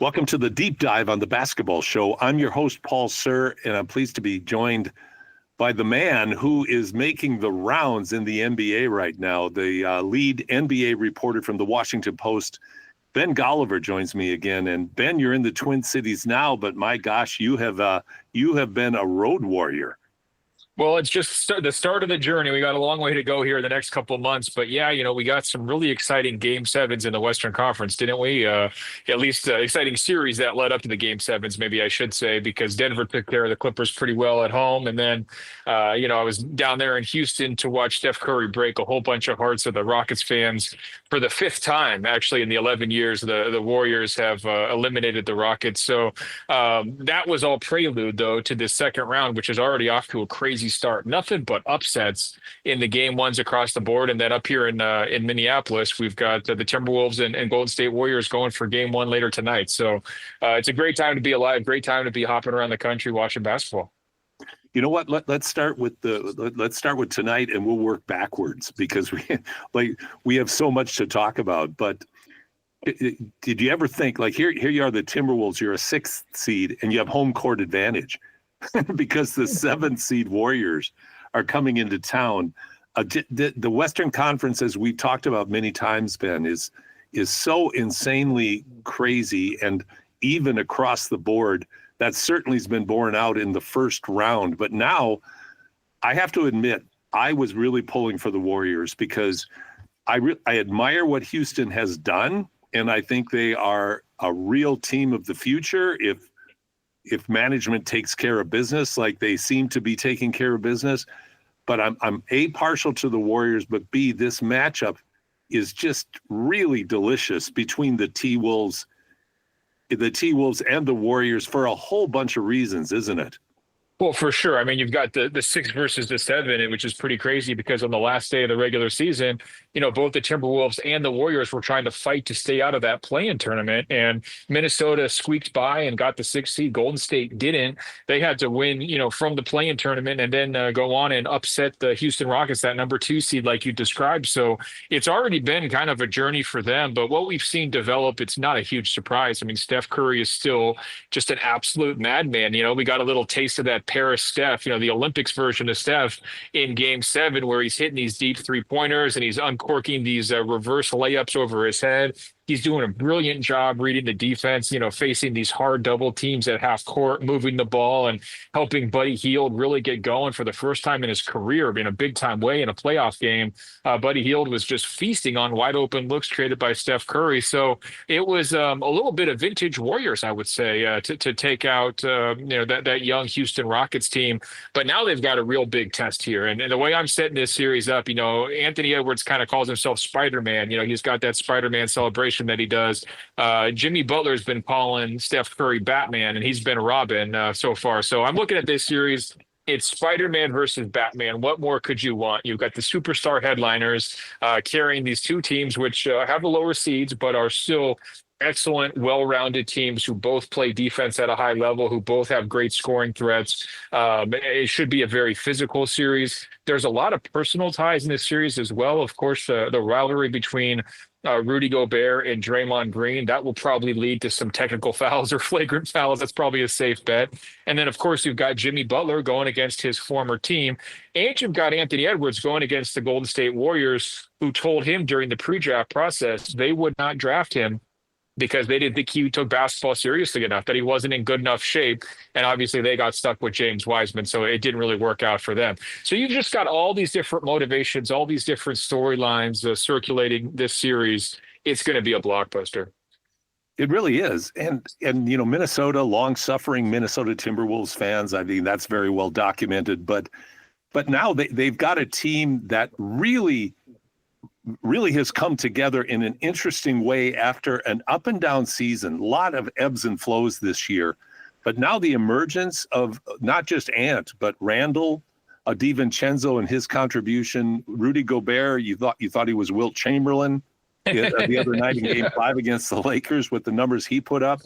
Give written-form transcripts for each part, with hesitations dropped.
Welcome to the Deep Dive on the Basketball Show. I'm your host, Paul Sir, and I'm pleased to be joined by the man who is making the rounds in the NBA right now. The lead NBA reporter from the Washington Post, Ben Golliver, joins me again. And Ben, you're in the Twin Cities now, but my gosh, you have been a road warrior. Well, it's just the start of the journey. We got a long way to go here in the next couple of months. But yeah, we got some really exciting game sevens in the Western Conference, didn't we? At least exciting series that led up to the game sevens, maybe I should say, because Denver took care of the Clippers pretty well at home. And then, I was down there in Houston to watch Steph Curry break a whole bunch of hearts of the Rockets fans for the fifth time, actually, in the 11 years the Warriors have eliminated the Rockets. So that was all prelude, though, to this second round, which is already off to a crazy start. Nothing but upsets in the game ones across the board. And then up here in Minneapolis, we've got the Timberwolves and Golden State Warriors going for game one later tonight. So it's a great time to be alive, great time to be hopping around the country watching basketball. You know what? Let's start with tonight, and we'll work backwards because we have so much to talk about. But did you ever think, like, here you are, the Timberwolves, you're a 6th seed and you have home court advantage because the 7th seed Warriors are coming into town. The Western Conference, as we talked about many times, Ben, is so insanely crazy, and even across the board. That certainly has been borne out in the first round. But now I have to admit, I was really pulling for the Warriors because I admire what Houston has done. And I think they are a real team of the future if management takes care of business like they seem to be taking care of business. But I'm A, partial to the Warriors, but B, this matchup is just really delicious between the T-Wolves and the Warriors for a whole bunch of reasons, isn't it? Well, for sure. I mean, you've got the 6 versus the 7, which is pretty crazy because on the last day of the regular season, both the Timberwolves and the Warriors were trying to fight to stay out of that play-in tournament. And Minnesota squeaked by and got the 6th seed. Golden State didn't. They had to win, from the play-in tournament and then go on and upset the Houston Rockets, that number 2 seed, like you described. So it's already been kind of a journey for them. But what we've seen develop, it's not a huge surprise. I mean, Steph Curry is still just an absolute madman. We got a little taste of that Paris Steph, the Olympics version of Steph in game 7, where he's hitting these deep 3-pointers and he's uncorking these reverse layups over his head. He's doing a brilliant job reading the defense, facing these hard double teams at half court, moving the ball and helping Buddy Hield really get going for the first time in his career in a big time way in a playoff game. Buddy Hield was just feasting on wide open looks created by Steph Curry. So it was a little bit of vintage Warriors, I would say, to take out, that young Houston Rockets team. But now they've got a real big test here. And the way I'm setting this series up, Anthony Edwards kind of calls himself Spider-Man. He's got that Spider-Man celebration that he does. Jimmy Butler's been calling Steph Curry Batman, and he's been Robin so far. So I'm looking at this series. It's Spider-Man versus Batman. What more could you want? You've got the superstar headliners carrying these two teams, which have the lower seeds, but are still excellent, well-rounded teams who both play defense at a high level, who both have great scoring threats. It should be a very physical series. There's a lot of personal ties in this series as well. Of course, the rivalry between Rudy Gobert and Draymond Green, that will probably lead to some technical fouls or flagrant fouls. That's probably a safe bet. And then, of course, you've got Jimmy Butler going against his former team. And you've got Anthony Edwards going against the Golden State Warriors, who told him during the pre-draft process they would not draft him because they didn't think he took basketball seriously enough, that he wasn't in good enough shape. And obviously they got stuck with James Wiseman, so it didn't really work out for them. So you've just got all these different motivations, all these different storylines circulating this series. It's going to be a blockbuster. It really is. And Minnesota, long-suffering Minnesota Timberwolves fans, I mean, that's very well documented. But now they've got a team that really has come together in an interesting way after an up and down season, a lot of ebbs and flows this year. But now the emergence of not just Ant, but Randall, DiVincenzo and his contribution, Rudy Gobert, you thought he was Wilt Chamberlain the other night in Game 5 against the Lakers with the numbers he put up.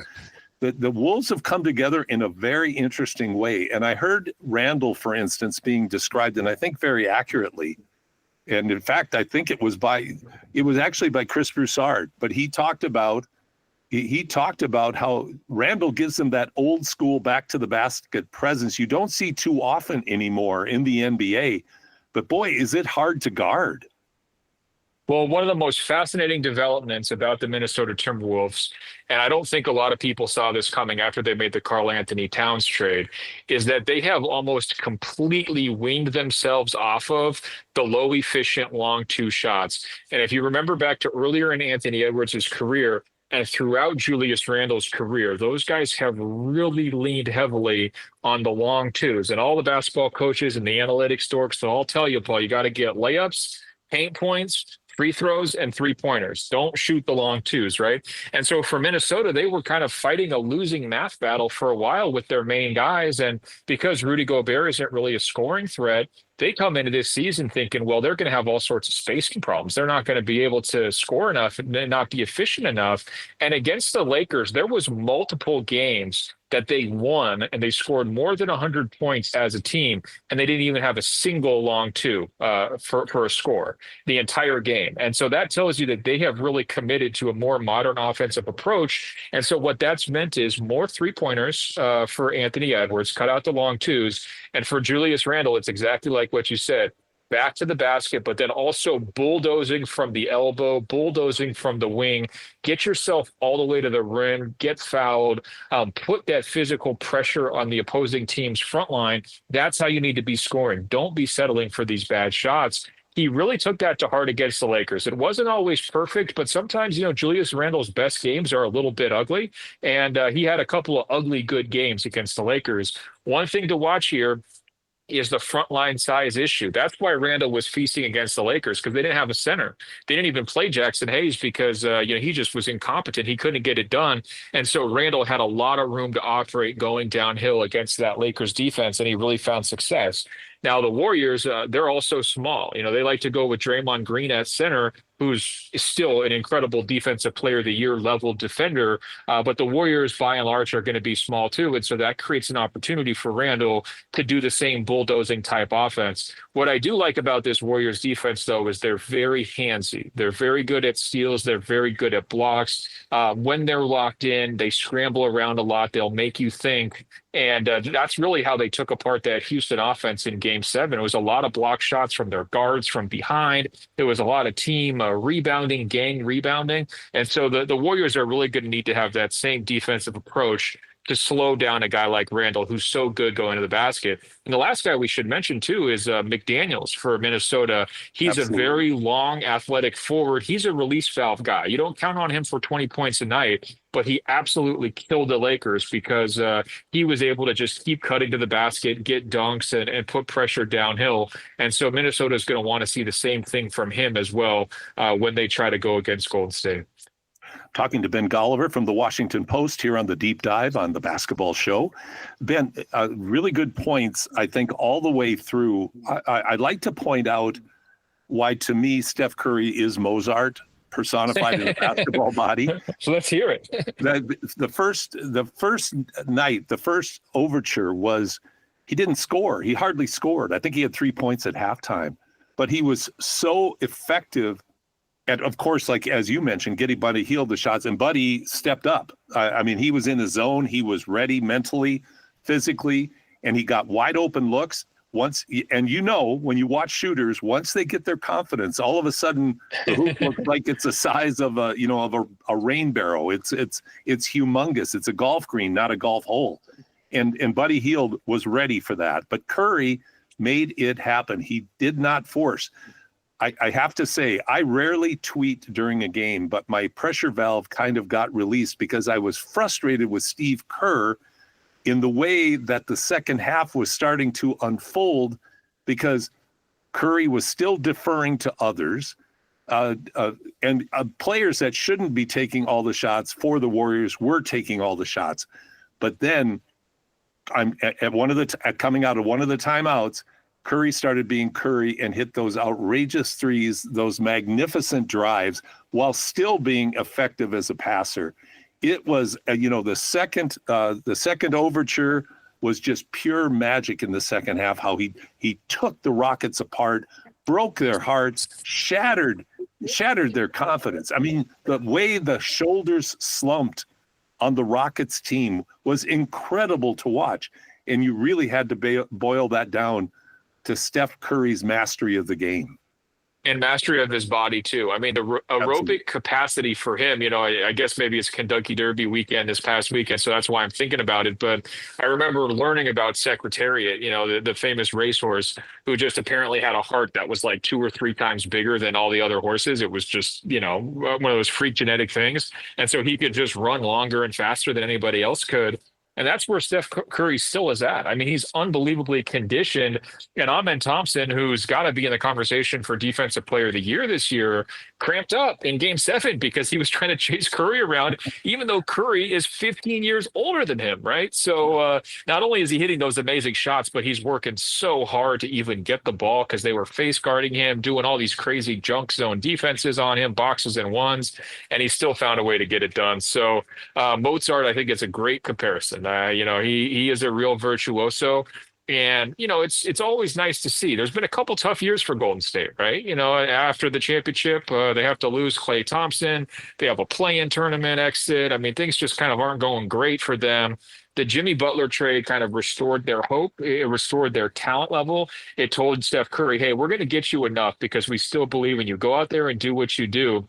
The Wolves have come together in a very interesting way. And I heard Randall, for instance, being described, and I think very accurately, and in fact, I think it was actually by Chris Broussard, but he talked about he talked about how Randall gives them that old school back to the basket presence you don't see too often anymore in the NBA. But boy, is it hard to guard. Well, one of the most fascinating developments about the Minnesota Timberwolves, and I don't think a lot of people saw this coming after they made the Karl Anthony Towns trade, is that they have almost completely weaned themselves off of the low efficient long two shots. And if you remember back to earlier in Anthony Edwards' career, and throughout Julius Randle's career, those guys have really leaned heavily on the long twos. And all the basketball coaches and the analytics dorks, they'll all tell you, Paul, you got to get layups, paint points, free throws, and three-pointers. Don't shoot the long twos, right? And so for Minnesota, they were kind of fighting a losing math battle for a while with their main guys. And because Rudy Gobert isn't really a scoring threat, they come into this season thinking, well, they're going to have all sorts of spacing problems. They're not going to be able to score enough and not be efficient enough. And against the Lakers, there was multiple games that they won and they scored more than 100 points as a team, and they didn't even have a single long two for a score the entire game. And so that tells you that they have really committed to a more modern offensive approach. And so what that's meant is more three-pointers for Anthony Edwards, cut out the long twos. And for Julius Randle, it's exactly like what you said. Back to the basket, but then also bulldozing from the elbow, bulldozing from the wing. Get yourself all the way to the rim, get fouled, put that physical pressure on the opposing team's front line. That's how you need to be scoring. Don't be settling for these bad shots. He really took that to heart against the Lakers. It wasn't always perfect, but sometimes, Julius Randle's best games are a little bit ugly. And he had a couple of ugly good games against the Lakers. One thing to watch here is the frontline size issue. That's why Randle was feasting against the Lakers, because they didn't have a center. They didn't even play Jackson Hayes because he just was incompetent. He couldn't get it done. And so Randle had a lot of room to operate going downhill against that Lakers defense, and he really found success. Now, the Warriors, they're also small. They like to go with Draymond Green at center, who's still an incredible defensive player of the year level defender. But the Warriors, by and large, are going to be small too. And so that creates an opportunity for Randle to do the same bulldozing type offense. What I do like about this Warriors defense, though, is they're very handsy. They're very good at steals. They're very good at blocks. When they're locked in, they scramble around a lot. They'll make you think. And that's really how they took apart that Houston offense in Game 7. It was a lot of block shots from their guards from behind. There was a lot of team rebounding, gang rebounding. And so the Warriors are really going to need to have that same defensive approach to slow down a guy like Randle, who's so good going to the basket. And the last guy we should mention, too, is McDaniels for Minnesota. He's Absolutely. A very long, athletic forward. He's a release valve guy. You don't count on him for 20 points a night, but he absolutely killed the Lakers because he was able to just keep cutting to the basket, get dunks, and put pressure downhill. And so Minnesota is going to want to see the same thing from him as well when they try to go against Golden State. Talking to Ben Golliver from the Washington Post here on the Deep Dive on the Basketball Show. Ben, really good points, I think, all the way through. I'd like to point out why, to me, Steph Curry is Mozart personified in a basketball body. So let's hear it. The first night, the first overture was he didn't score. He hardly scored. I think he had 3 points at halftime, but he was so effective. And of course, like as you mentioned, getting Buddy Hield the shots, and Buddy stepped up. I mean, he was in his zone. He was ready mentally, physically, and he got wide open looks. And when you watch shooters, once they get their confidence, all of a sudden the hoop looks like it's the size of a rain barrel. It's humongous. It's a golf green, not a golf hole. And Buddy Hield was ready for that. But Curry made it happen. He did not force. I have to say, I rarely tweet during a game, but my pressure valve kind of got released because I was frustrated with Steve Kerr in the way that the second half was starting to unfold, because Curry was still deferring to others and players that shouldn't be taking all the shots for the Warriors were taking all the shots. But then coming out of one of the timeouts, Curry started being Curry and hit those outrageous threes, those magnificent drives, while still being effective as a passer. It was, the second overture was just pure magic in the second half. How he took the Rockets apart, broke their hearts, shattered shattered their confidence. I mean, the way the shoulders slumped on the Rockets team was incredible to watch. And you really had to boil that down to Steph Curry's mastery of the game. And mastery of his body too. I mean, the aerobic Absolutely. capacity capacity for him, I guess maybe it's Kentucky Derby weekend this past weekend, so that's why I'm thinking about it. But I remember learning about Secretariat, the famous racehorse who just apparently had a heart that was like 2 or 3 times bigger than all the other horses. It was just, one of those freak genetic things. And so he could just run longer and faster than anybody else could. And that's where Steph Curry still is at. I mean, he's unbelievably conditioned. And Amen Thompson, who's got to be in the conversation for Defensive Player of the Year this year, cramped up in Game 7 because he was trying to chase Curry around, even though Curry is 15 years older than him, right? So not only is he hitting those amazing shots, but he's working so hard to even get the ball because they were face guarding him, doing all these crazy junk zone defenses on him, boxes and ones, and he still found a way to get it done. So Mozart, I think, is a great comparison. He is a real virtuoso. And, it's always nice to see. There's been a couple tough years for Golden State, right? After the championship, they have to lose Klay Thompson. They have a play-in tournament exit. I mean, things just kind of aren't going great for them. The Jimmy Butler trade kind of restored their hope. It restored their talent level. It told Steph Curry, hey, we're going to get you enough because we still believe in you. Go out there and do what you do.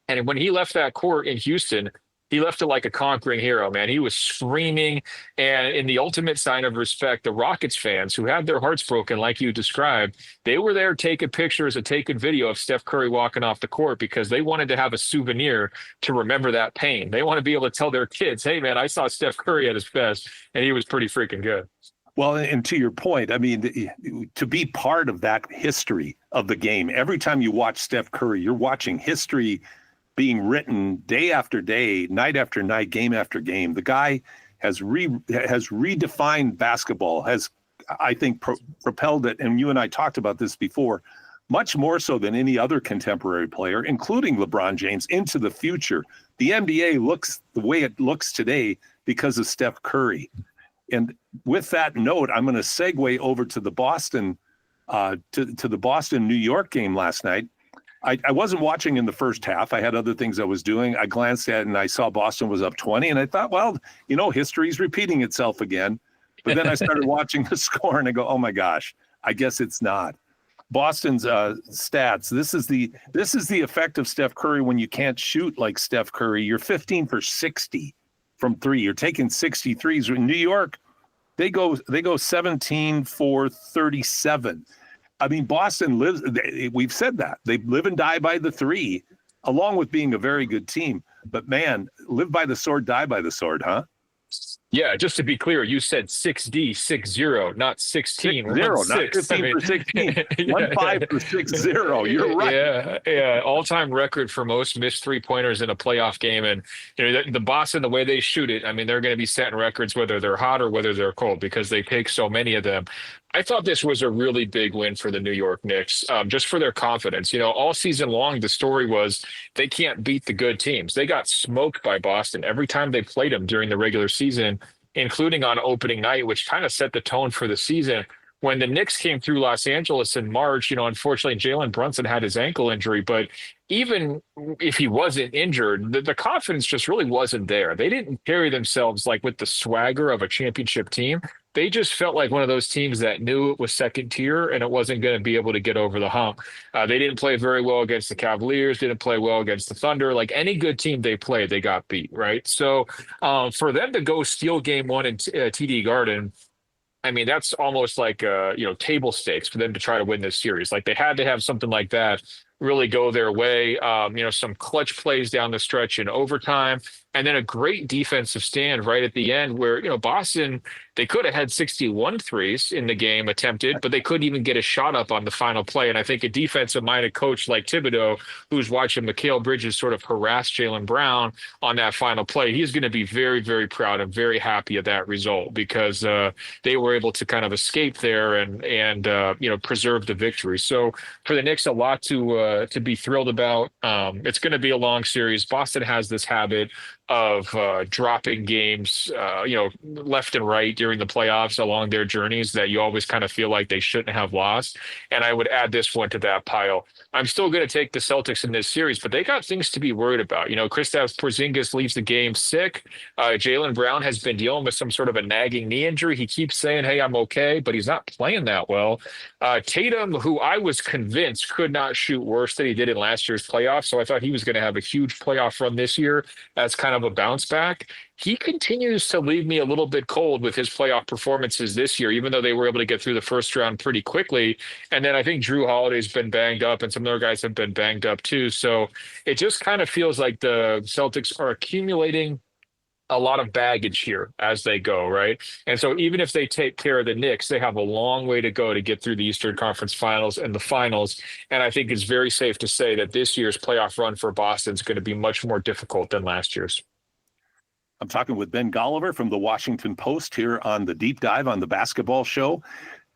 And when he left that court in Houston, he left it like a conquering hero, man. He was screaming. And in the ultimate sign of respect, the Rockets fans who had their hearts broken, like you described, they were there taking pictures and taking video of Steph Curry walking off the court because they wanted to have a souvenir to remember that pain. They want to be able to tell their kids, hey, man, I saw Steph Curry at his best, and he was pretty freaking good. Well, and to your point, I mean, to be part of that history of the game, every time you watch Steph Curry, you're watching history being written day after day, night after night, game after game. The guy has redefined basketball, has, I think, propelled it. And you and I talked about this before, much more so than any other contemporary player, including LeBron James, into the future. The NBA looks the way it looks today because of Steph Curry. And with that note, I'm going to segue over to the Boston, to the Boston-New York game last night. I wasn't watching in the first half. I had other things I was doing. I glanced at it and I saw Boston was up 20. And I thought, well, history's repeating itself again. But then I started watching the score and I go, oh my gosh, I guess it's not. Boston's stats. This is the effect of Steph Curry when you can't shoot like Steph Curry. You're 15 for 60 from three. You're taking 63s. In New York, they go 17 for 37. I mean, Boston lives, we've said that. They live and die by the three, along with being a very good team. But man, live by the sword, die by the sword, huh? Yeah, just to be clear, you said 6D, 6-0, not 16. 6-0, not 15 for 16. 1-5 for 6-0. You're right. Yeah. All-time record for most missed three-pointers in a playoff game. And the Boston, the way they shoot it, I mean, they're going to be setting records whether they're hot or whether they're cold because they take so many of them. I thought this was a really big win for the New York Knicks, just for their confidence. All season long, the story was they can't beat the good teams. They got smoked by Boston every time they played them during the regular season, including on opening night, which kind of set the tone for the season. When the Knicks came through Los Angeles in March, unfortunately, Jalen Brunson had his ankle injury, but even if he wasn't injured, the confidence just really wasn't there. They didn't carry themselves like with the swagger of a championship team. They just felt like one of those teams that knew it was second tier and it wasn't going to be able to get over the hump. They didn't play very well against the Cavaliers, didn't play well against the Thunder. Like any good team they played, they got beat, right? So for them to go steal game one in TD Garden, I mean, that's almost like, table stakes for them to try to win this series. Like they had to have something like that really go their way. Some clutch plays down the stretch in overtime, and then a great defensive stand right at the end where, Boston, they could have had 61 threes in the game attempted, but they couldn't even get a shot up on the final play. And I think a defensive-minded coach like Thibodeau, who's watching Mikal Bridges sort of harass Jaylen Brown on that final play, he's going to be very, very proud and very happy of that result because they were able to kind of escape there and preserve the victory. So for the Knicks, a lot to be thrilled about. It's going to be a long series. Boston has this habit of dropping games, left and right during the playoffs along their journeys that you always kind of feel like they shouldn't have lost. And I would add this one to that pile. I'm still going to take the Celtics in this series, but they got things to be worried about. Kristaps Porzingis leaves the game sick. Jaylen Brown has been dealing with some sort of a nagging knee injury. He keeps saying, "Hey, I'm okay," but he's not playing that well. Tatum, who I was convinced could not shoot worse than he did in last year's playoffs, so I thought he was going to have a huge playoff run this year as kind of a bounce back. He continues to leave me a little bit cold with his playoff performances this year, even though they were able to get through the first round pretty quickly. And then I think Drew Holiday's been banged up, and some other guys have been banged up too. So it just kind of feels like the Celtics are accumulating a lot of baggage here as they go, right? And so even if they take care of the Knicks, they have a long way to go to get through the Eastern Conference Finals and the finals. And I think it's very safe to say that this year's playoff run for Boston is going to be much more difficult than last year's. I'm talking with Ben Golliver from the Washington Post here on the Deep Dive on the Basketball Show.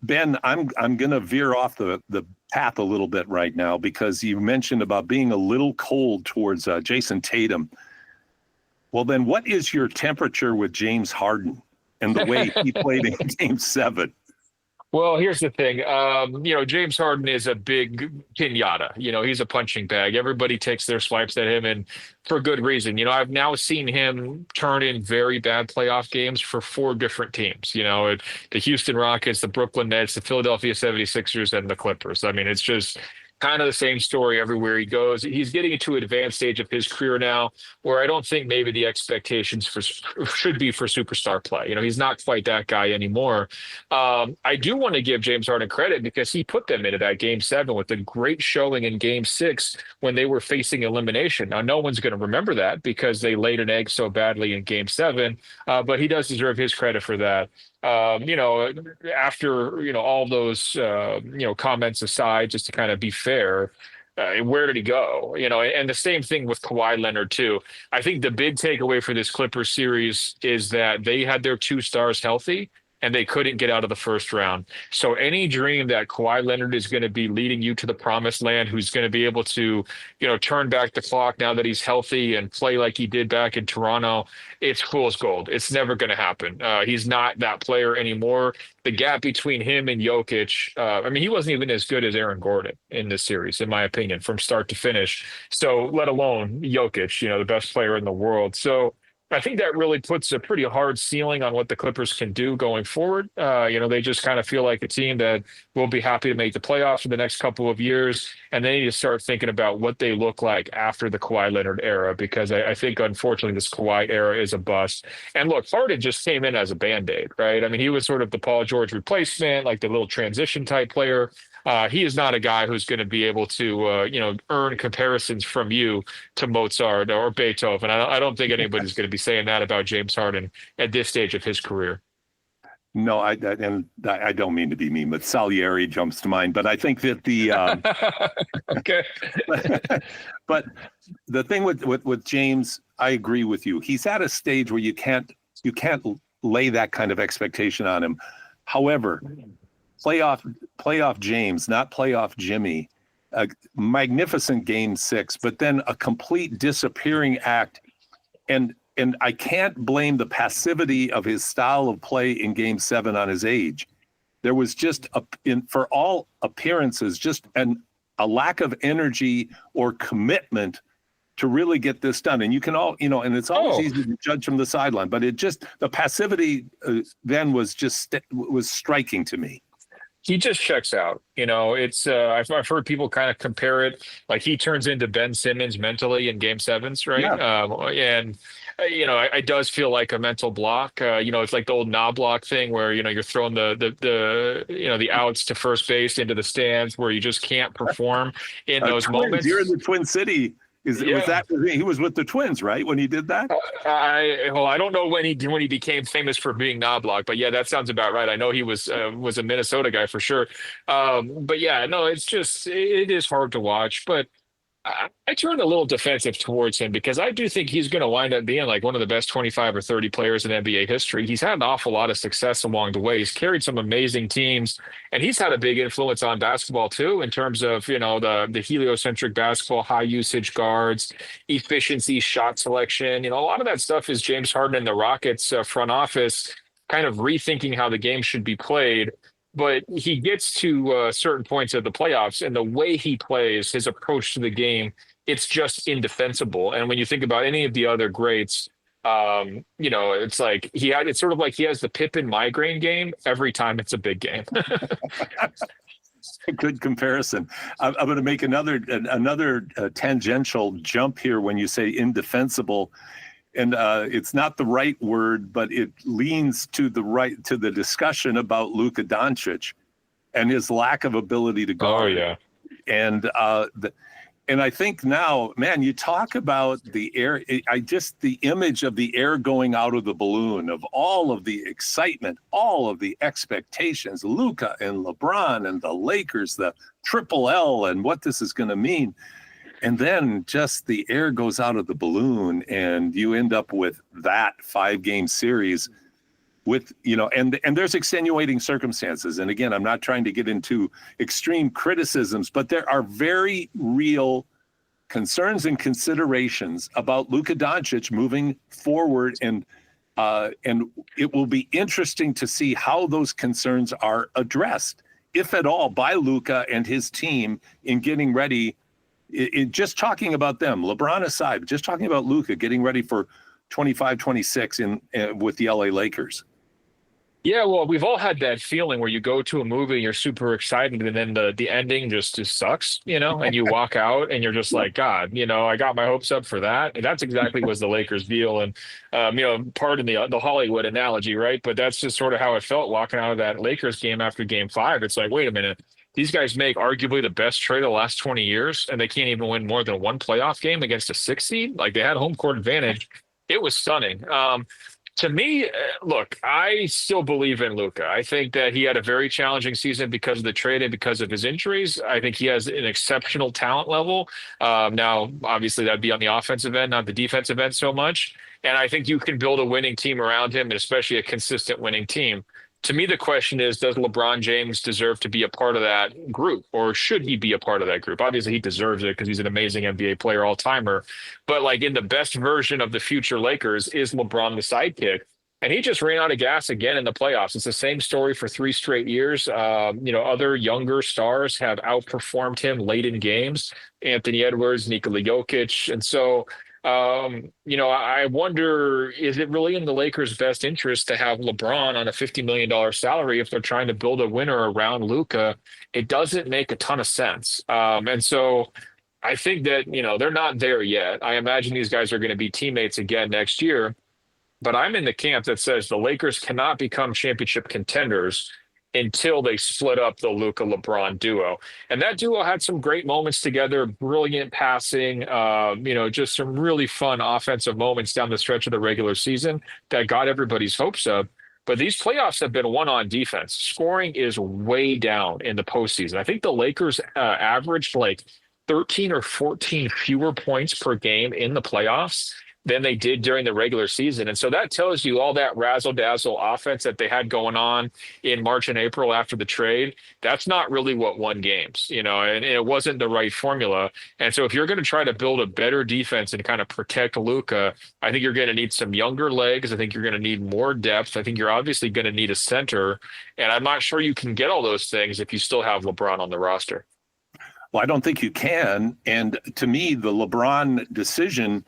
Ben, I'm going to veer off the path a little bit right now because you mentioned about being a little cold towards Jason Tatum. Well, then what is your temperature with James Harden and the way he played in Game 7? Well, here's the thing. James Harden is a big pinata. He's a punching bag. Everybody takes their swipes at him, and for good reason. I've now seen him turn in very bad playoff games for 4 different teams. The Houston Rockets, the Brooklyn Nets, the Philadelphia 76ers, and the Clippers. I mean, it's just kind of the same story everywhere he goes. He's getting into an advanced stage of his career now where I don't think maybe the expectations should be for superstar play. He's not quite that guy anymore. I do want to give James Harden credit because he put them into that Game 7 with a great showing in Game 6 when they were facing elimination. Now, no one's going to remember that because they laid an egg so badly in Game 7, but he does deserve his credit for that. After all those comments aside, just to kind of be fair, where did he go? And the same thing with Kawhi Leonard too. I think the big takeaway for this Clippers series is that they had their 2 stars healthy and they couldn't get out of the first round. So any dream that Kawhi Leonard is going to be leading you to the promised land, who's going to be able to, turn back the clock now that he's healthy and play like he did back in Toronto, it's fool's gold. It's never going to happen. He's not that player anymore. The gap between him and Jokic, he wasn't even as good as Aaron Gordon in this series, in my opinion, from start to finish. So let alone Jokic, the best player in the world. So I think that really puts a pretty hard ceiling on what the Clippers can do going forward. They just kind of feel like a team that will be happy to make the playoffs for the next couple of years. And they need to start thinking about what they look like after the Kawhi Leonard era, because I think, unfortunately, this Kawhi era is a bust. And look, Harden just came in as a Band-Aid, right? He was sort of the Paul George replacement, like the little transition type player. He is not a guy who's going to be able to, earn comparisons from you to Mozart or Beethoven. I don't think anybody's going to be saying that about James Harden at this stage of his career. No, I don't mean to be mean, but Salieri jumps to mind. But I think that the okay. but the thing with James, I agree with you. He's at a stage where you can't lay that kind of expectation on him. However, playoff James, not playoff Jimmy, a magnificent Game 6, but then a complete disappearing act. And I can't blame the passivity of his style of play in Game 7 on his age. There was just, for all appearances, just a lack of energy or commitment to really get this done. And you can all, and it's always easy to judge from the sideline, but the passivity then was striking to me. He just checks out. It's I've heard people kind of compare it, like he turns into Ben Simmons mentally in Game 7s, right? Yeah. It does feel like a mental block. It's like the old knob block thing where you're throwing the outs to first base into the stands where you just can't perform in those moments. You're in the Twin City. Was that he was with the Twins, right, when he did that? I don't know when he became famous for being knob-block, but yeah, that sounds about right. I know he was a Minnesota guy for sure. But yeah, no, it is hard to watch. But I turned a little defensive towards him because I do think he's going to wind up being like one of the best 25 or 30 players in NBA history. He's had an awful lot of success along the way. He's carried some amazing teams, and he's had a big influence on basketball too, in terms of, the heliocentric basketball, high usage guards, efficiency, shot selection. A lot of that stuff is James Harden and the Rockets front office kind of rethinking how the game should be played. But he gets to certain points of the playoffs, and the way he plays, his approach to the game, it's just indefensible. And when you think about any of the other greats, it's like it's sort of like he has the Pippen migraine game every time it's a big game. Good comparison. I'm going to make another tangential jump here when you say indefensible. And it's not the right word, but it leans to the discussion about Luka Doncic and his lack of ability to guard. Oh yeah, and I think now, man, you talk about the air. The image of the air going out of the balloon, of all of the excitement, all of the expectations, Luka and LeBron and the Lakers, the triple L, and what this is going to mean. And then just the air goes out of the balloon, and you end up with that 5-game series with, and there's extenuating circumstances. And again, I'm not trying to get into extreme criticisms, but there are very real concerns and considerations about Luka Doncic moving forward. And it will be interesting to see how those concerns are addressed, if at all, by Luka and his team in getting ready. Just talking about them, LeBron aside, just talking about Luka getting ready for 25-26 with the LA Lakers. Yeah, well, we've all had that feeling where you go to a movie and you're super excited, and then the ending just sucks, and you walk out and you're just like, God, I got my hopes up for that. And that's exactly was the Lakers deal. And, pardon the Hollywood analogy, right? But that's just sort of how it felt walking out of that Lakers game after game 5. It's like, wait a minute. These guys make arguably the best trade of the last 20 years, and they can't even win more than one playoff game against a 6 seed. Like, they had home court advantage. It was stunning. To me, look, I still believe in Luka. I think that he had a very challenging season because of the trade and because of his injuries. I think he has an exceptional talent level. Now, obviously, that'd be on the offensive end, not the defensive end so much. And I think you can build a winning team around him, and especially a consistent winning team. To me, the question is, does LeBron James deserve to be a part of that group, or should he be a part of that group? Obviously, he deserves it because he's an amazing NBA player, all-timer. But like in the best version of the future Lakers, is LeBron the sidekick? And he just ran out of gas again in the playoffs. It's the same story for 3 straight years. Other younger stars have outperformed him late in games. Anthony Edwards, Nikola Jokic. And so I wonder, is it really in the Lakers' best interest to have LeBron on a $50 million salary if they're trying to build a winner around Luka? It doesn't make a ton of sense. And so I think that, they're not there yet. I imagine these guys are going to be teammates again next year. But I'm in the camp that says the Lakers cannot become championship contenders until they split up the Luka LeBron duo. And that duo had some great moments together, brilliant passing, just some really fun offensive moments down the stretch of the regular season that got everybody's hopes up. But these playoffs have been won on defense. Scoring is way down in the postseason. I think the Lakers averaged like 13 or 14 fewer points per game in the playoffs than they did during the regular season. And so that tells you all that razzle-dazzle offense that they had going on in March and April after the trade, that's not really what won games, and it wasn't the right formula. And so if you're going to try to build a better defense and kind of protect Luka, I think you're going to need some younger legs. I think you're going to need more depth. I think you're obviously going to need a center. And I'm not sure you can get all those things if you still have LeBron on the roster. Well, I don't think you can. And to me, the LeBron decision,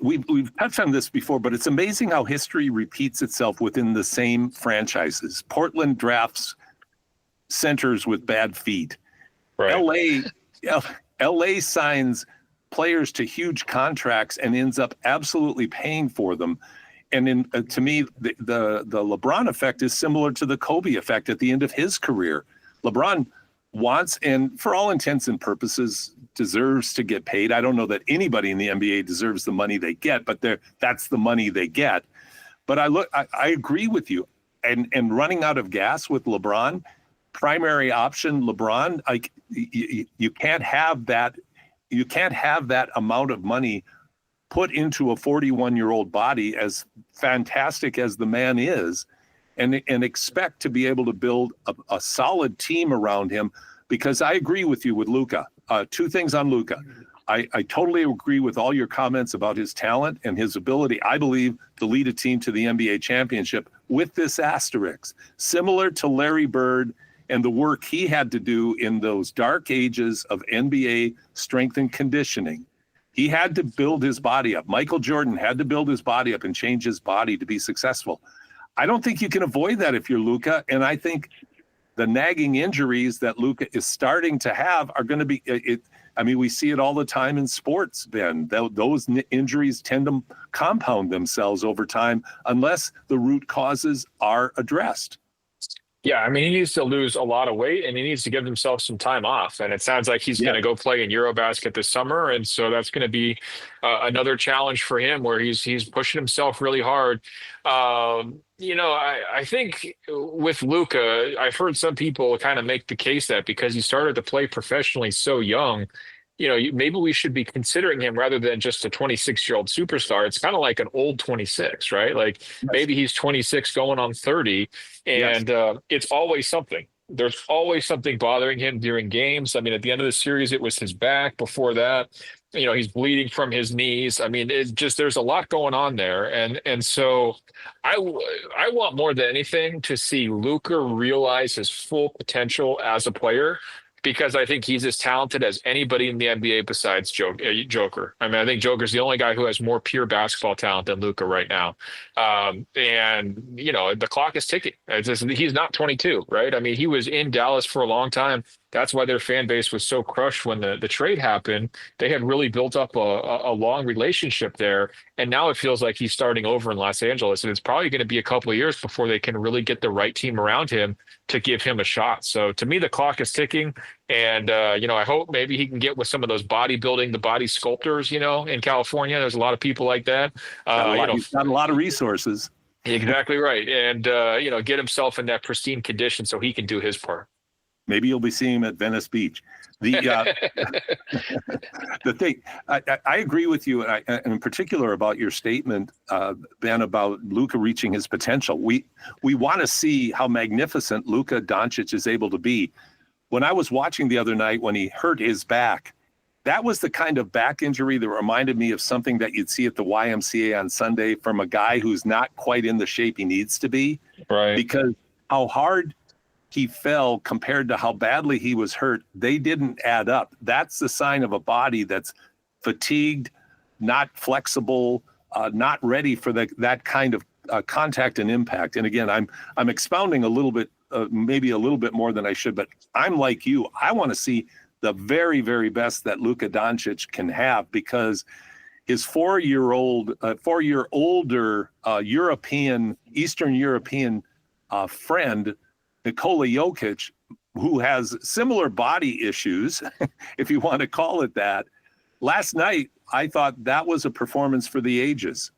we've touched on this before, but it's amazing how history repeats itself within the same franchises. Portland drafts centers with bad feet. Right. LA signs players to huge contracts and ends up absolutely paying for them. And to me, the LeBron effect is similar to the Kobe effect at the end of his career. LeBron wants, and for all intents and purposes, deserves to get paid. I don't know that anybody in the NBA deserves the money they get, but that's the money they get. But I agree with you. And running out of gas with LeBron, primary option LeBron, like you can't have that you can't have that amount of money put into a 41-year-old body, as fantastic as the man is, and expect to be able to build a solid team around him. Because I agree with you with Luka. Two things on Luka. I totally agree with all your comments about his talent and his ability, I believe, to lead a team to the NBA championship, with this asterisk. Similar to Larry Bird and the work he had to do in those dark ages of NBA strength and conditioning. He had to build his body up. Michael Jordan had to build his body up and change his body to be successful. I don't think you can avoid that if you're Luka. And I think the nagging injuries that Luka is starting to have are going to be we see it all the time in sports, Ben. Those injuries tend to compound themselves over time unless the root causes are addressed. Yeah, I mean, he needs to lose a lot of weight, and he needs to give himself some time off. And it sounds like he's going to go play in Eurobasket this summer, and so that's going to be another challenge for him, where he's pushing himself really hard. I think with Luka, I've heard some people kind of make the case that because he started to play professionally so young, maybe we should be considering him rather than just a 26-year-old superstar. It's kind of like an old 26, right? Like maybe he's 26 going on 30, and it's always something. There's always something bothering him during games. I mean, at the end of the series, it was his back. Before that, he's bleeding from his knees. I mean, there's a lot going on there. And so I want more than anything to see Luka realize his full potential as a player, because I think he's as talented as anybody in the NBA besides Joker. I mean, I think Joker's the only guy who has more pure basketball talent than Luka right now. The clock is ticking. He's not 22, right? I mean, he was in Dallas for a long time. That's why their fan base was so crushed when the trade happened. They had really built up a long relationship there. And now it feels like he's starting over in Los Angeles. And it's probably going to be a couple of years before they can really get the right team around him to give him a shot. So to me, the clock is ticking. And, I hope maybe he can get with some of those bodybuilding, the body sculptors, in California. There's a lot of people like that. He's got a lot of resources. Exactly right. And, get himself in that pristine condition so he can do his part. Maybe you'll be seeing him at Venice Beach. The thing, I agree with you, and in particular about your statement, Ben, about Luka reaching his potential. We want to see how magnificent Luka Doncic is able to be. When I was watching the other night when he hurt his back, that was the kind of back injury that reminded me of something that you'd see at the YMCA on Sunday from a guy who's not quite in the shape he needs to be. Right. Because how hard he fell compared to how badly he was hurt, they didn't add up. That's the sign of a body that's fatigued, not flexible, not ready for that kind of contact and impact. And again, I'm expounding a little bit, maybe a little bit more than I should, but I'm like you. I want to see the very, very best that Luka Doncic can have, because his 4-year-older Eastern European friend, Nikola Jokic, who has similar body issues, if you want to call it that. Last night, I thought that was a performance for the ages.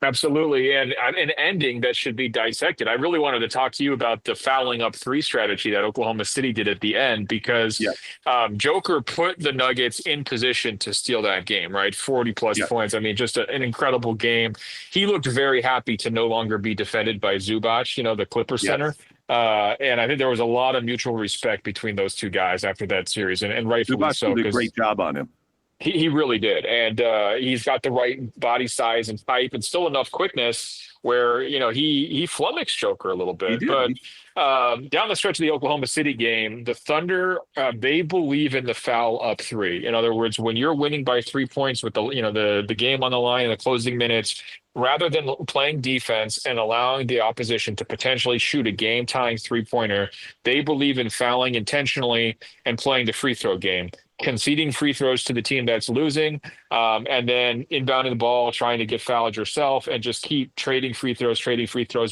Absolutely. And an ending that should be dissected. I really wanted to talk to you about the fouling up 3 strategy that Oklahoma City did at the end, because Joker put the Nuggets in position to steal that game, right? 40 plus points. I mean, just an incredible game. He looked very happy to no longer be defended by Zubac, the Clipper center. And I think there was a lot of mutual respect between those two guys after that series, and rightfully Zubac so. did a great job on him. He really did. And he's got the right body size and type and still enough quickness where, he flummoxed Joker a little bit. But down the stretch of the Oklahoma City game, the Thunder, they believe in the foul up 3. In other words, when you're winning by 3 points with the game on the line in the closing minutes, rather than playing defense and allowing the opposition to potentially shoot a game-tying 3-pointer, they believe in fouling intentionally and playing the free throw game, conceding free throws to the team that's losing, and then inbounding the ball, trying to get fouled yourself, and just keep trading free throws,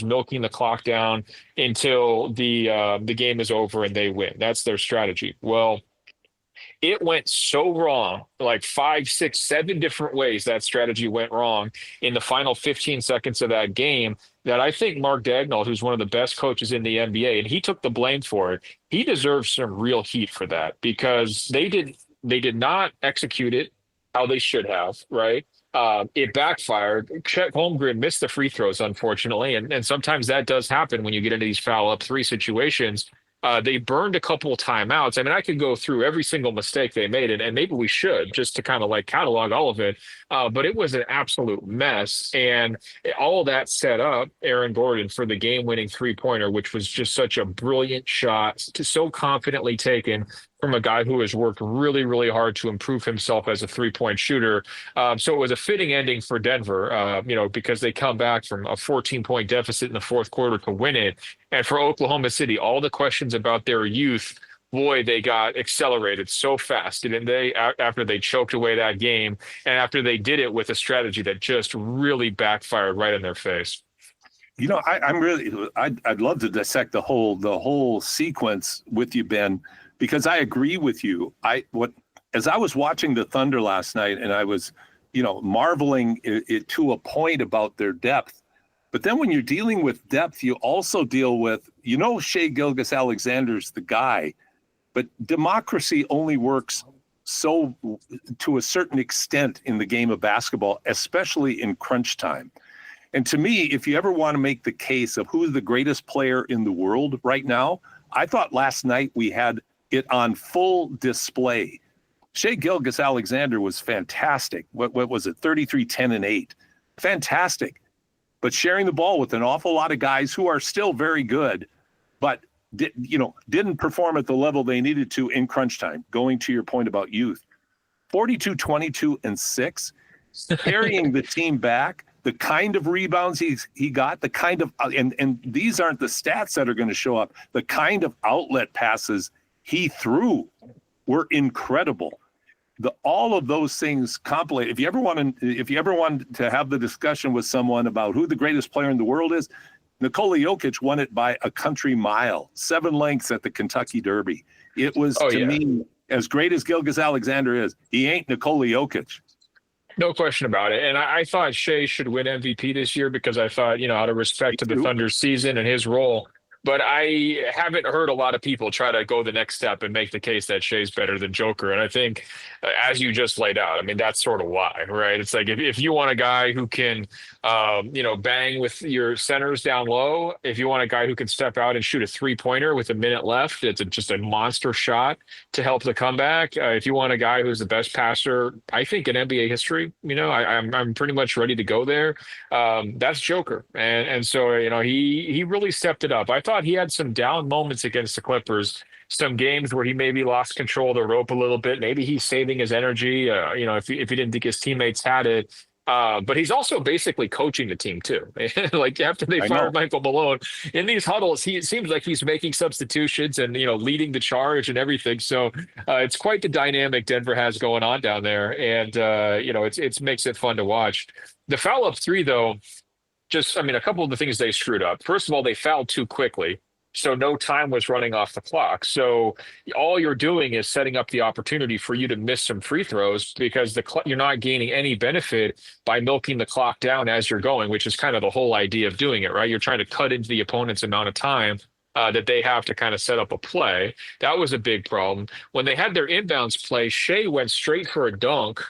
milking the clock down until the game is over and they win. That's their strategy. Well, it went so wrong, like 5, 6, 7 different ways that strategy went wrong in the final 15 seconds of that game, that I think Mark Dagnall, who's one of the best coaches in the NBA, and he took the blame for it, he deserves some real heat for that, because they didn't They did not execute it how they should have, right? It backfired. Chet Holmgren missed the free throws, unfortunately, and sometimes that does happen when you get into these foul up three situations. They burned a couple of timeouts. I mean, I could go through every single mistake they made, and maybe we should just to kind of like catalog all of it. But it was an absolute mess, and all of that set up Aaron Gordon for the game-winning three-pointer, which was just such a brilliant shot, so confidently taken from a guy who has worked really, really hard to improve himself as a three-point shooter. So it was a fitting ending for Denver, because they come back from a 14-point deficit in the fourth quarter to win it. And for Oklahoma City, all the questions about their youth, boy, they got accelerated so fast, didn't they? After they choked away that game, and after they did it with a strategy that just really backfired right in their face. I'd love to dissect the whole sequence with you, Ben, because I agree with you. As I was watching the Thunder last night, and I was, marveling it to a point about their depth. But then when you're dealing with depth, you also deal with, Shai Gilgeous-Alexander's the guy, but democracy only works so to a certain extent in the game of basketball, especially in crunch time. And to me, if you ever want to make the case of who's the greatest player in the world right now, I thought last night we had it on full display. Shai Gilgeous-Alexander was fantastic. What was it? 33, 10, and 8. Fantastic. But sharing the ball with an awful lot of guys who are still very good, but didn't perform at the level they needed to in crunch time. Going to your point about youth, 42, 22, and 6, carrying the team back. The kind of rebounds he got, the kind of and these aren't the stats that are going to show up. The kind of outlet passes he threw were incredible. All of those things compilate. If you ever want to have the discussion with someone about who the greatest player in the world is, Nikola Jokic won it by a country mile, 7 lengths at the Kentucky Derby. It was me, as great as Gilgeous-Alexander is, he ain't Nikola Jokic. No question about it. And I thought Shai should win MVP this year because I thought, out of respect to the Thunder's season and his role. But I haven't heard a lot of people try to go the next step and make the case that Shai's better than Joker. And I think, as you just laid out, I mean, that's sort of why, right? It's like if you want a guy who can, bang with your centers down low, if you want a guy who can step out and shoot a three-pointer with a minute left, it's just a monster shot to help the comeback. If you want a guy who's the best passer, I think, in NBA history, I'm pretty much ready to go there. That's Joker. And so, he really stepped it up. I thought he had some down moments against the Clippers, some games where he maybe lost control of the rope a little bit. Maybe he's saving his energy, if he didn't think his teammates had it. But he's also basically coaching the team too. Like after they fired Michael Malone in these huddles, it seems like he's making substitutions and, leading the charge and everything. So it's quite the dynamic Denver has going on down there. And, it makes it fun to watch. The foul up three, though, a couple of the things they screwed up. First of all, they fouled too quickly. So no time was running off the clock. So all you're doing is setting up the opportunity for you to miss some free throws because you're not gaining any benefit by milking the clock down as you're going, which is kind of the whole idea of doing it, right? You're trying to cut into the opponent's amount of time that they have to kind of set up a play. That was a big problem. When they had their inbounds play, Shai went straight for a dunk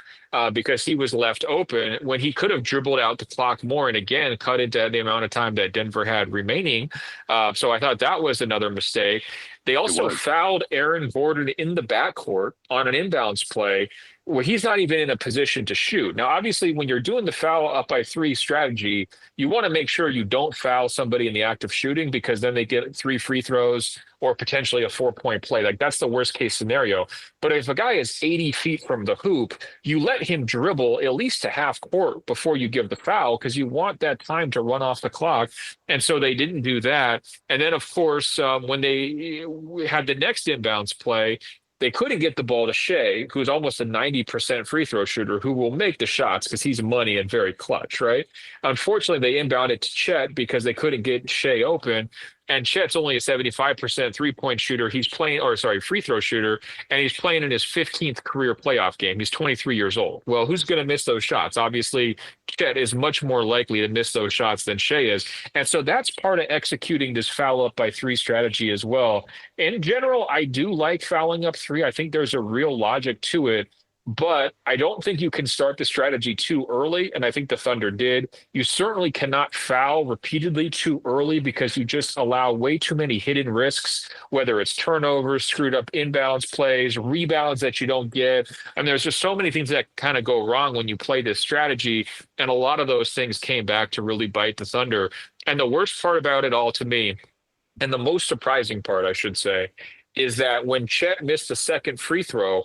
because he was left open when he could have dribbled out the clock more and again cut into the amount of time that Denver had remaining. So I thought that was another mistake. They also fouled Aaron Gordon in the backcourt on an inbounds play where he's not even in a position to shoot. Now, obviously, when you're doing the foul up by 3 strategy, you want to make sure you don't foul somebody in the act of shooting because then they get 3 free throws or potentially a 4-point play. Like that's the worst case scenario. But if a guy is 80 feet from the hoop, you let him dribble at least to half court before you give the foul because you want that time to run off the clock. And so they didn't do that. And then, of course, when they had the next inbounds play, they couldn't get the ball to Shai, who's almost a 90% free throw shooter, who will make the shots because he's money and very clutch, right? Unfortunately, they inbounded to Chet because they couldn't get Shai open. And Chet's only a 75% three-point shooter. Free throw shooter, and he's playing in his 15th career playoff game. He's 23 years old. Well, who's going to miss those shots? Obviously, Chet is much more likely to miss those shots than Shea is. And so that's part of executing this foul up by three strategy as well. In general, I do like fouling up three. I think there's a real logic to it. But I don't think you can start the strategy too early, and I think the Thunder did. You certainly cannot foul repeatedly too early because you just allow way too many hidden risks, whether it's turnovers, screwed up inbounds plays, rebounds that you don't get. And there's just so many things that kind of go wrong when you play this strategy, and a lot of those things came back to really bite the Thunder. And the worst part about it all to me, and the most surprising part, I should say, is that when Chet missed the second free throw,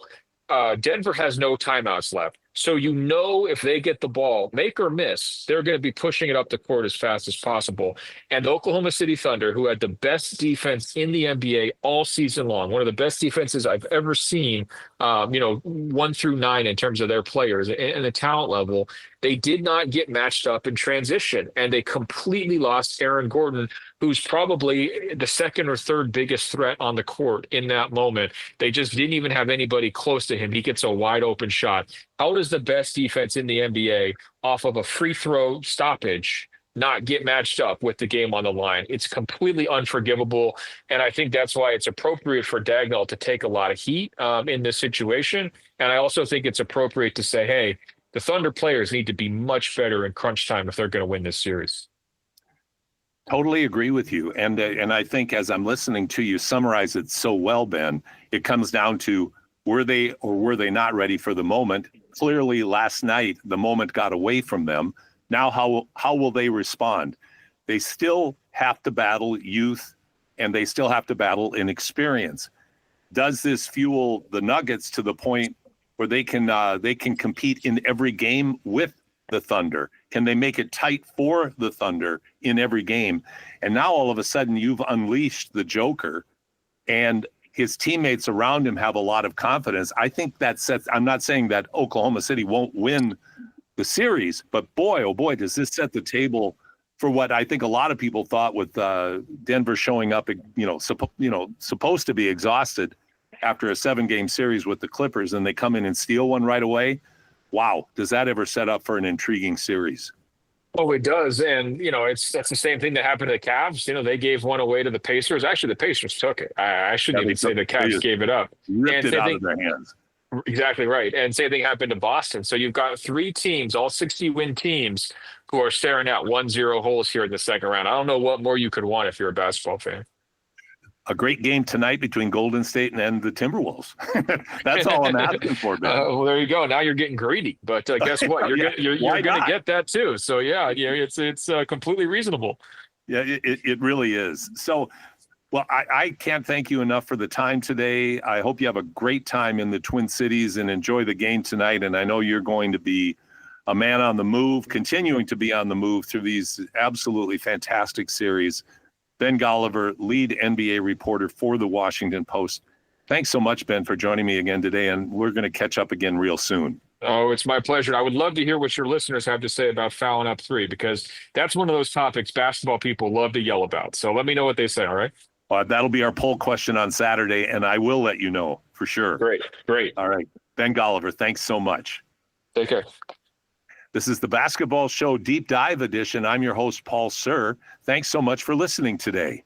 Denver has no timeouts left. So if they get the ball, make or miss, they're going to be pushing it up the court as fast as possible. And the Oklahoma City Thunder, who had the best defense in the NBA all season long, one of the best defenses I've ever seen, 1 through 9 in terms of their players and the talent level, they did not get matched up in transition. And they completely lost Aaron Gordon, who's probably the second or third biggest threat on the court in that moment. They just didn't even have anybody close to him. He gets a wide open shot. How does the best defense in the NBA off of a free throw stoppage not get matched up with the game on the line? It's completely unforgivable. And I think that's why it's appropriate for Dagnall to take a lot of heat in this situation. And I also think it's appropriate to say, hey, the Thunder players need to be much better in crunch time if they're going to win this series. Totally agree with you. And I think as I'm listening to you summarize it so well, Ben, it comes down to were they or were they not ready for the moment? Clearly last night, the moment got away from them. Now, how will they respond? They still have to battle youth and they still have to battle inexperience. Does this fuel the Nuggets to the point where they can compete in every game with the Thunder? Can they make it tight for the Thunder in every game? And now all of a sudden you've unleashed the Joker and his teammates around him have a lot of confidence. I think that sets, I'm not saying that Oklahoma City won't win the series, but boy, oh boy, does this set the table for what I think a lot of people thought with Denver showing up, supposed to be exhausted after a 7-game series with the Clippers, and they come in and steal one right away. Wow, does that ever set up for an intriguing series? Oh, it does. And, that's the same thing that happened to the Cavs. They gave one away to the Pacers. Actually, the Pacers took it. I shouldn't even say the Cavs gave it up. Ripped it out of their hands. Exactly right. And same thing happened to Boston. So you've got 3 teams, all 60-win teams, who are staring at 1-0 holes here in the second round. I don't know what more you could want if you're a basketball fan. A great game tonight between Golden State and the Timberwolves. That's all I'm asking for, Ben. Well, there you go. Now you're getting greedy, but guess what? You're going to get that too. So it's completely reasonable. Yeah, it really is. So, well, I can't thank you enough for the time today. I hope you have a great time in the Twin Cities and enjoy the game tonight. And I know you're going to be a man on the move, continuing to be on the move through these absolutely fantastic series. Ben Golliver, lead NBA reporter for the Washington Post. Thanks so much, Ben, for joining me again today, and we're going to catch up again real soon. Oh, it's my pleasure. I would love to hear what your listeners have to say about fouling up 3, because that's one of those topics basketball people love to yell about. So let me know what they say, all right? That'll be our poll question on Saturday, and I will let you know for sure. Great. All right. Ben Golliver, thanks so much. Take care. This is the Basketball Show Deep Dive Edition. I'm your host, Paul Sir. Thanks so much for listening today.